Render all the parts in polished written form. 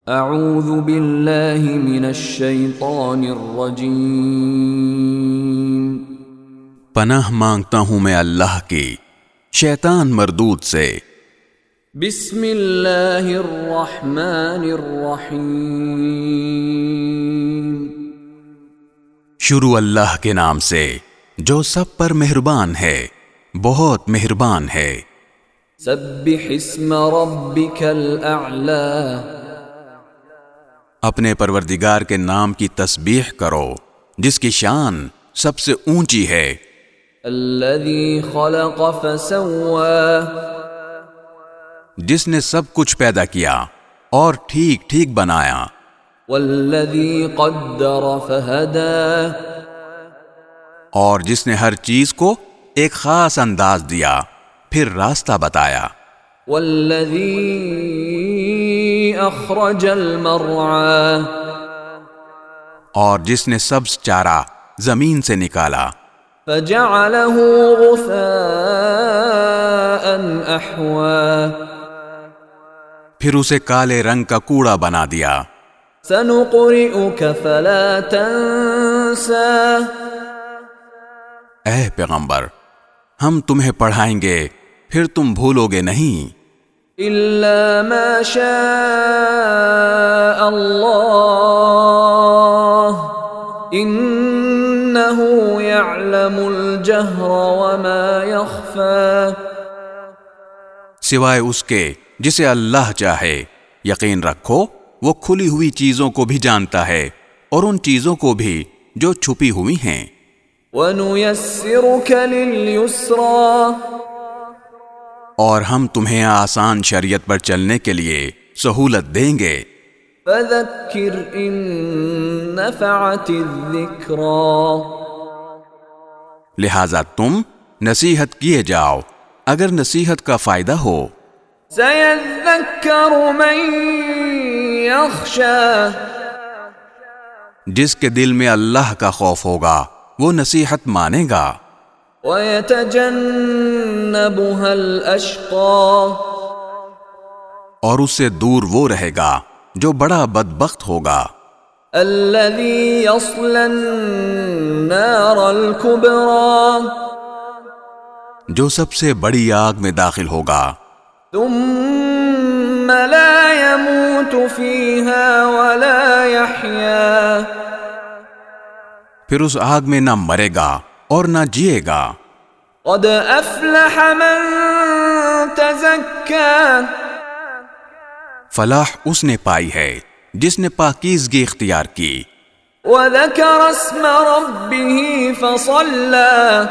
اعوذ باللہ من الشیطان الرجیم، پناہ مانگتا ہوں میں اللہ کی شیطان مردود سے۔ بسم اللہ الرحمن الرحیم، شروع اللہ کے نام سے جو سب پر مہربان ہے، بہت مہربان ہے۔ سبح اسم ربک الاعلی، اپنے پروردگار کے نام کی تسبیح کرو جس کی شان سب سے اونچی ہے۔ الذی خلق فسوى، جس نے سب کچھ پیدا کیا اور ٹھیک ٹھیک بنایا۔ والذی قدر فہدى، اور جس نے ہر چیز کو ایک خاص انداز دیا پھر راستہ بتایا۔ والذی اخرج المرعى، اور جس نے سبز چارہ زمین سے نکالا۔ فجعله غثاء احوى، پھر اسے کالے رنگ کا کوڑا بنا دیا۔ سنقرئك فلا تنسى، اے پیغمبر ہم تمہیں پڑھائیں گے پھر تم بھولو گے نہیں، الا ما شاء اللہ انه يعلم الجهر وما يخفى، سوائے اس کے جسے اللہ چاہے۔ یقین رکھو وہ کھلی ہوئی چیزوں کو بھی جانتا ہے اور ان چیزوں کو بھی جو چھپی ہوئی ہیں۔ وَنُيَسِّرُكَ لِلْيُسْرَى، اور ہم تمہیں آسان شریعت پر چلنے کے لیے سہولت دیں گے۔ فَذَكِّرْ إِن نَّفَعَتِ الذِّكْرَى، لہذا تم نصیحت کیے جاؤ اگر نصیحت کا فائدہ ہو۔ سَيَذَّكَّرُ مَن يَخْشَى، جس کے دل میں اللہ کا خوف ہوگا وہ نصیحت مانے گا۔ وَيَتَجَنَّبُهَا الْأَشْقَى، اور اس سے دور وہ رہے گا جو بڑا بدبخت ہوگا۔ الَّذِي يَصْلَى النَّارَ الْكُبْرَى، جو سب سے بڑی آگ میں داخل ہوگا۔ ثُمَّ لَا يَمُوتُ فِيهَا وَلَا يَحْيَا، پھر اس آگ میں نہ مرے گا اور نہ جیے گا۔ قَدْ أَفْلَحَ مَن تَزَكَّى، فلاح اس نے پائی ہے جس نے پاکیزگی اختیار کی۔ وَذَكَرَ اسْمَ رَبِّهِ فَصَلَّى،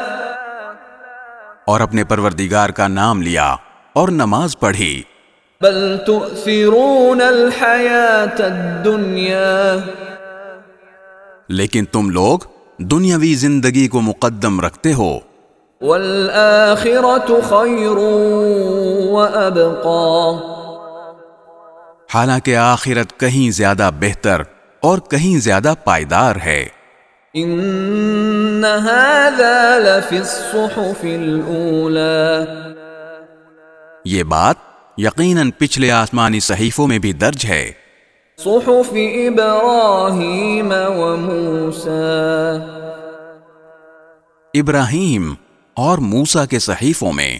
اور اپنے پروردگار کا نام لیا اور نماز پڑھی۔ بل تؤثرون الحیاة الدنیا، لیکن تم لوگ دنیاوی زندگی کو مقدم رکھتے ہو، والآخرة خیر وأبقى، حالانکہ آخرت کہیں زیادہ بہتر اور کہیں زیادہ پائیدار ہے۔ ان هذا لفی الصحف الأولى، یہ بات یقیناً پچھلے آسمانی صحیفوں میں بھی درج ہے۔ صحف ابراہیم وموسیٰ، ابراہیم اور موسیٰ کے صحیفوں میں۔